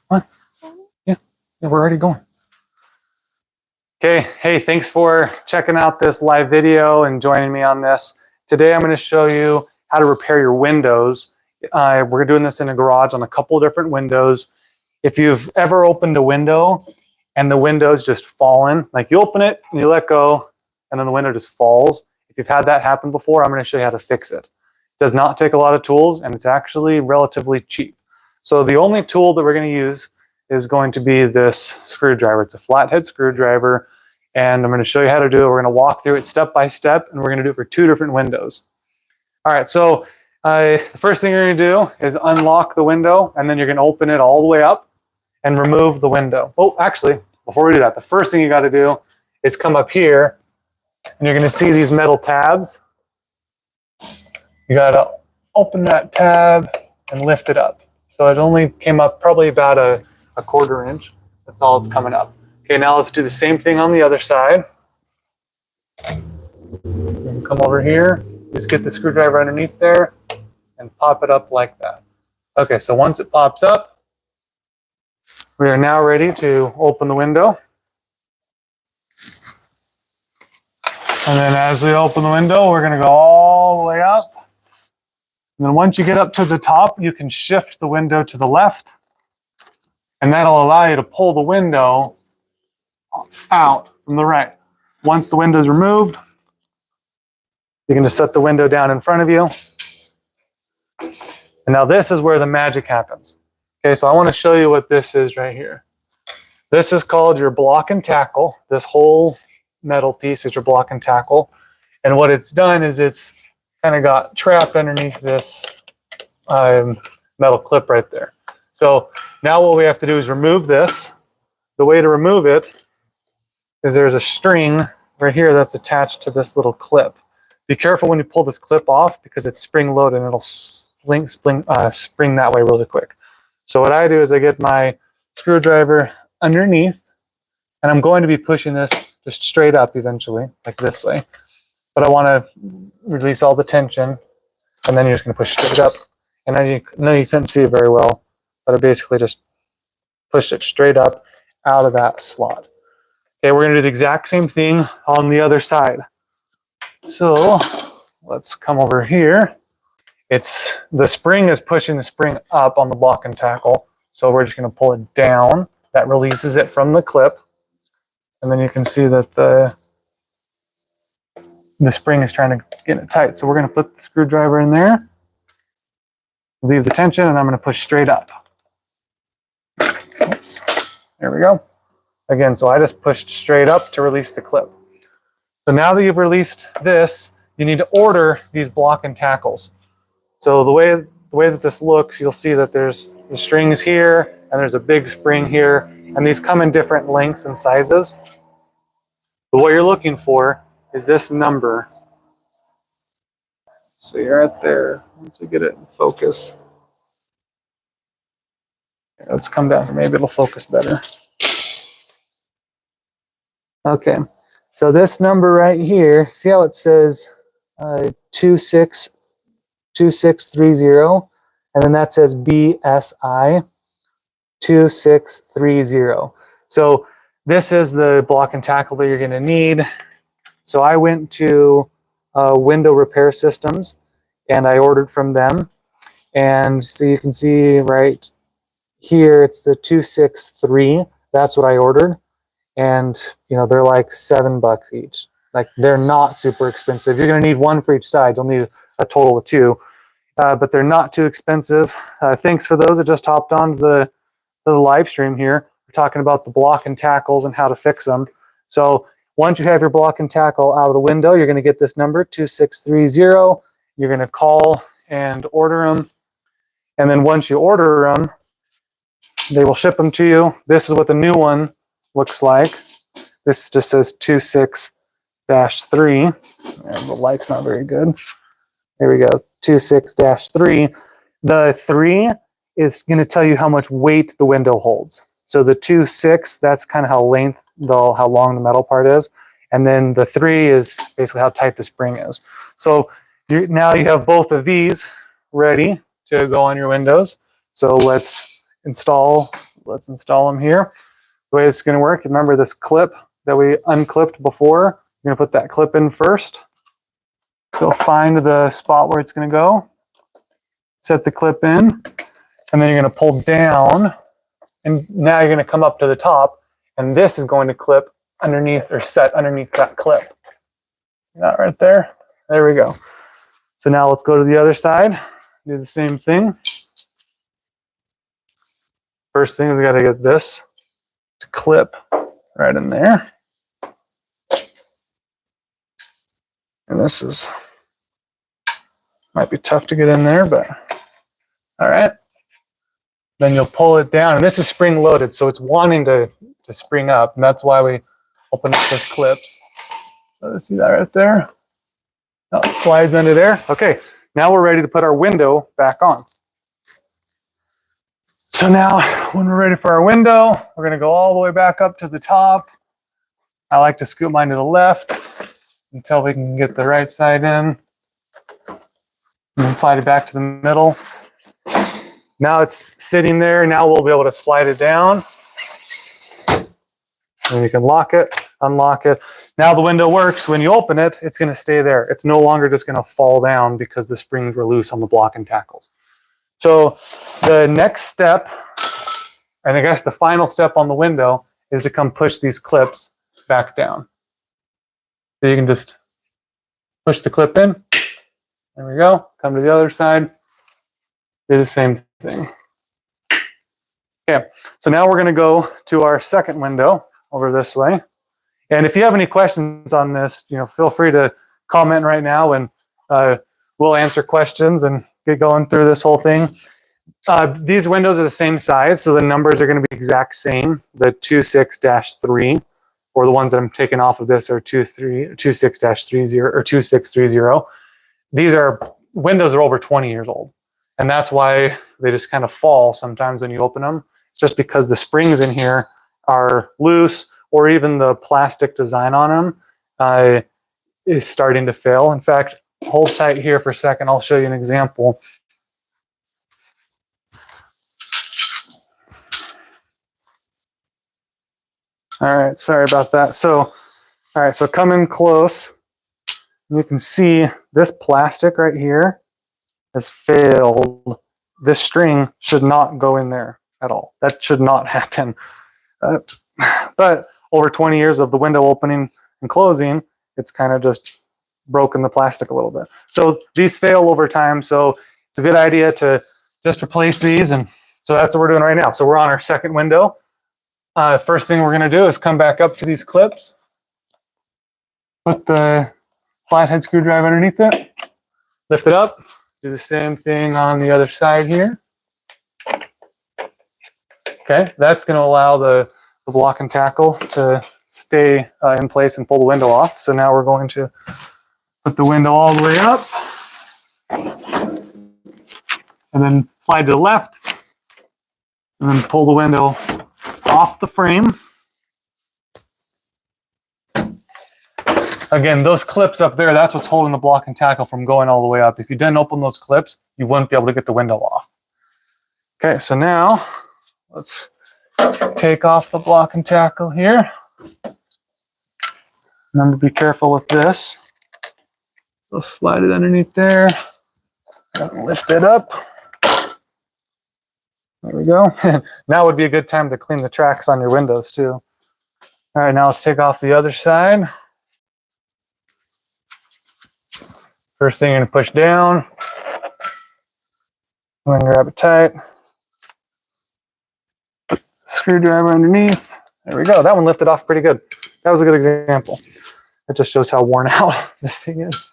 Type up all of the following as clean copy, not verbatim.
What? Yeah, we're already going. Okay, hey, thanks for checking out this live video and joining me on this. Today I'm going to show you how to repair your windows. We're doing this in a garage on a couple of different windows. If you've ever opened a window and the window's just fallen, like you open it and you let go and then the window just falls. If you've had that happen before, I'm going to show you how to fix it. It does not take a lot of tools and it's actually relatively cheap. So the only tool that we're going to use is going to be this screwdriver. It's a flathead screwdriver, and I'm going to show you how to do it. We're going to walk through it step by step, and we're going to do it for two different windows. All right, so the first thing you're going to do is unlock the window, and then you're going to open it all the way up and remove the window. Oh, actually, before we do that, the first thing you got to do is come up here, and you're going to see these metal tabs. You got to open that tab and lift it up. So it only came up probably about a quarter inch. That's all it's coming up. Okay, now let's do the same thing on the other side. Come over here, just get the screwdriver underneath there and pop it up like that. Okay, so once it pops up, we are now ready to open the window. And then as we open the window, we're gonna go all the way up. And then once you get up to the top, you can shift the window to the left, and that'll allow you to pull the window out from the right. Once the window is removed, you can just set the window down in front of you. And now this is where the magic happens. Okay, so I want to show you what this is right here. This is called your block and tackle. This whole metal piece is your block and tackle. And what it's done is it's kind of got trapped underneath this metal clip right there. So now what we have to do is remove this. The way to remove it is there's a string right here that's attached to this little clip. Be careful when you pull this clip off because it's spring loaded and it'll spring that way really quick. So what I do is I get my screwdriver underneath, and I'm going to be pushing this just straight up eventually, like this way. But I want to release all the tension, and then you're just going to push straight up. And I know you couldn't see it very well, but I basically just push it straight up out of that slot. Okay, we're going to do the exact same thing on the other side. So let's come over here. The spring is pushing the spring up on the block and tackle. So we're just going to pull it down. That releases it from the clip. And then you can see that the spring is trying to get it tight. So we're going to put the screwdriver in there, leave the tension, and I'm going to push straight up. Oops. There we go. Again, so I just pushed straight up to release the clip. So now that you've released this, you need to order these block and tackles. So the way that this looks, you'll see that there's the strings here, and there's a big spring here, and these come in different lengths and sizes. But what you're looking for is this number. So you're right there. Once we get it in focus. Let's come down. Maybe it'll focus better. Okay. So this number right here, see how it says 2630, and then that says BSI 2630. So this is the block and tackle that you're going to need. So I went to Window Repair Systems and I ordered from them. And so you can see right here, it's the 263. That's what I ordered. And you know, they're like $7 each. Like, they're not super expensive. You're going to need one for each side. You'll need a total of two, but they're not too expensive. Thanks for those that just hopped on the live stream here. We're talking about the block and tackles and how to fix them. So once you have your block and tackle out of the window, you're going to get this number 2630. You're going to call and order them. And then once you order them, they will ship them to you. This is what the new one looks like. This just says 26-3. The light's not very good. There we go, 26-3. The 3 is going to tell you how much weight the window holds. So the 2.6, that's kind of how long the metal part is. And then the 3 is basically how tight the spring is. So now you have both of these ready to go on your windows. So let's install let's install them here. The way it's going to work, remember this clip that we unclipped before? You're going to put that clip in first. So find the spot where it's going to go. Set the clip in. And then you're going to pull down. And now you're going to come up to the top. And this is going to clip underneath or set underneath that clip. That right there. There we go. So now let's go to the other side. Do the same thing. First thing is we got to get this to clip right in there. And this is, might be tough to get in there, but all right. Then you'll pull it down, and this is spring loaded, so it's wanting to spring up, and that's why we open up those clips. So see that right there? Oh, it slides under there. Okay, now we're ready to put our window back on. So now when we're ready for our window, we're going to go all the way back up to the top. I like to scoot mine to the left until we can get the right side in. And then slide it back to the middle. Now it's sitting there. Now we'll be able to slide it down. And you can lock it, unlock it. Now the window works. When you open it, it's going to stay there. It's no longer just going to fall down because the springs were loose on the block and tackles. So the next step, and I guess the final step on the window, is to come push these clips back down. So you can just push the clip in. There we go. Come to the other side. Do the same thing. Okay, so now we're going to go to our second window over this way. And if you have any questions on this, feel free to comment right now, and we'll answer questions and get going through this whole thing. These windows are the same size, so the numbers are going to be exact same. The 26-3, or the ones that I'm taking off of this, are 26-30 or 2630. These windows are over 20 years old, and that's why they just kind of fall sometimes when you open them. It's just because the springs in here are loose, or even the plastic design on them is starting to fail. In fact, hold tight here for a second. I'll show you an example. All right, sorry about that. So, all right, so come in close. You can see this plastic right here has failed. This string should not go in there at all. That should not happen. But over 20 years of the window opening and closing, it's kind of just broken the plastic a little bit. So these fail over time, so it's a good idea to just replace these. And so that's what we're doing right now. So we're on our second window. First thing we're going to do is come back up to these clips, put the flathead screwdriver underneath it, lift it up, do the same thing on the other side here. Okay, that's going to allow the block and tackle to stay in place and pull the window off. So now we're going to put the window all the way up, and then slide to the left, and then pull the window off the frame. Again, those clips up there, that's what's holding the block and tackle from going all the way up. If you didn't open those clips, you wouldn't be able to get the window off. Okay, so now let's take off the block and tackle here. Remember, be careful with this. So slide it underneath there. Lift it up. There we go. Now would be a good time to clean the tracks on your windows too. All right, now let's take off the other side. First thing you're going to push down. And then grab it tight. Screwdriver underneath. There we go. That one lifted off pretty good. That was a good example. It just shows how worn out this thing is.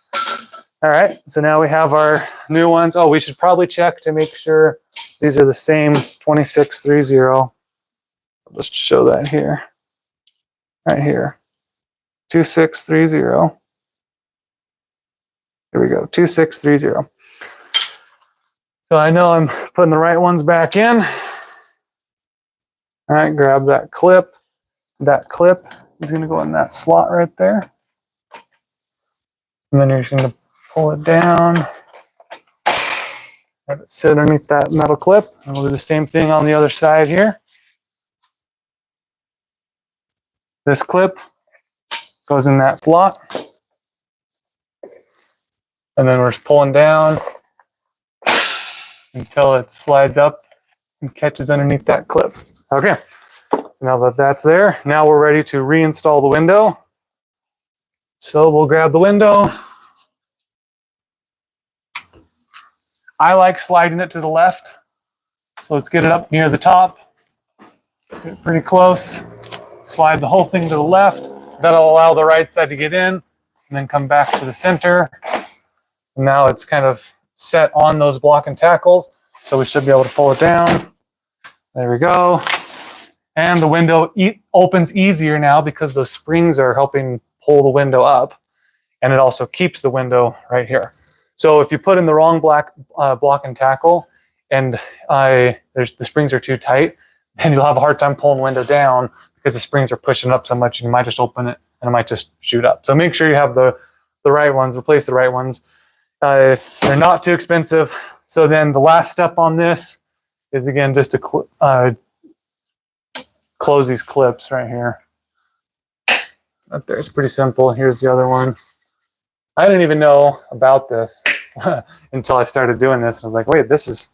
All right, so now we have our new ones. Oh, we should probably check to make sure these are the same 2630. I'll just show that here. Right here. 2630. Here we go, 2630. So I know I'm putting the right ones back in. All right, grab that clip. That clip is going to go in that slot right there. And then you're just going to pull it down. Have it sit underneath that metal clip. And we'll do the same thing on the other side here. This clip goes in that slot. And then we're just pulling down until it slides up and catches underneath that clip. Okay, so now that that's there, now we're ready to reinstall the window. So we'll grab the window. I like sliding it to the left. So let's get it up near the top. Get it pretty close. Slide the whole thing to the left. That'll allow the right side to get in and then come back to the center. And now it's kind of set on those block and tackles. So we should be able to pull it down. There we go. And the window opens easier now because those springs are helping pull the window up. And it also keeps the window right here. So if you put in the wrong block and tackle and the springs are too tight, then you'll have a hard time pulling the window down because the springs are pushing up so much and you might just open it and it might just shoot up. So make sure you have the right ones, replace the right ones. They're not too expensive. So then the last step on this is, again, just to close these clips right here. Up there, it's pretty simple. Here's the other one. I didn't even know about this until I started doing this. I was like, wait, this is,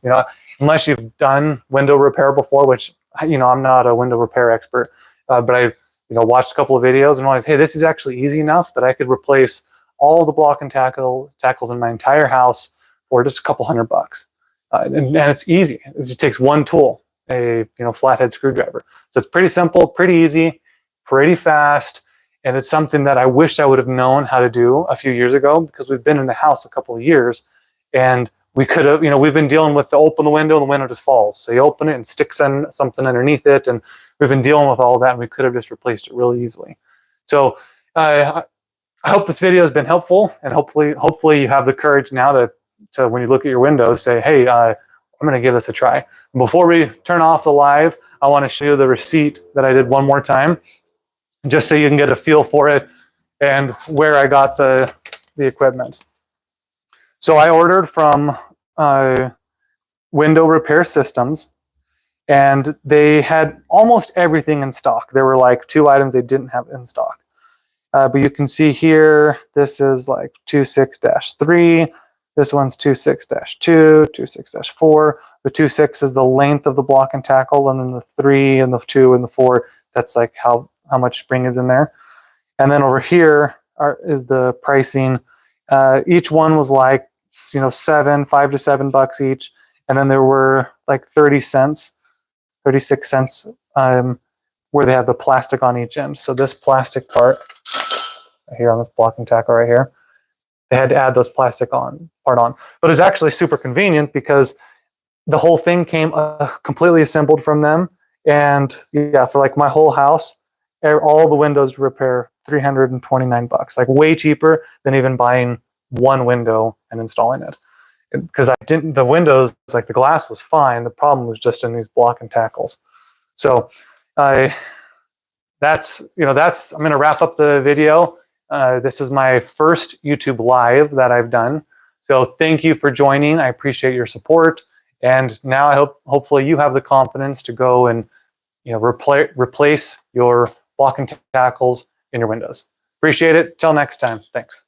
unless you've done window repair before, which, I'm not a window repair expert, but I, watched a couple of videos and realized, hey, this is actually easy enough that I could replace all the block and tackles in my entire house for just a couple $100. And it's easy. It just takes one tool, a flathead screwdriver. So it's pretty simple, pretty easy, pretty fast. And it's something that I wish I would have known how to do a few years ago, because we've been in the house a couple of years and we could have, we've been dealing with open the window and the window just falls. So you open it and sticks in something underneath it. And we've been dealing with all that and we could have just replaced it really easily. So I hope this video has been helpful, and hopefully you have the courage now to when you look at your windows, say, hey, I'm going to give this a try. Before we turn off the live, I want to show you the receipt that I did one more time, just so you can get a feel for it and where I got the equipment. So I ordered from Window Repair Systems, and they had almost everything in stock. There were like 2 items they didn't have in stock. But you can see here, this is like 26-3. This one's 26-2, 26-4. The 26 is the length of the block and tackle, and then the 3 and the 2 and the 4, that's like how much spring is in there. And then over here is the pricing. Each one was like, $5 to $7 each. And then there were like 36 cents where they have the plastic on each end. So this plastic part here on this block and tackle right here, they had to add those plastic part on. But it was actually super convenient because the whole thing came completely assembled from them. And yeah, for like my whole house, all the windows to repair, $329, like way cheaper than even buying one window and installing it. Because the windows, like the glass was fine. The problem was just in these block and tackles. So I'm going to wrap up the video. This is my first YouTube live that I've done. So thank you for joining. I appreciate your support. And now I hopefully you have the confidence to go and replace your block and tackles in your windows. Appreciate it. Till next time. Thanks.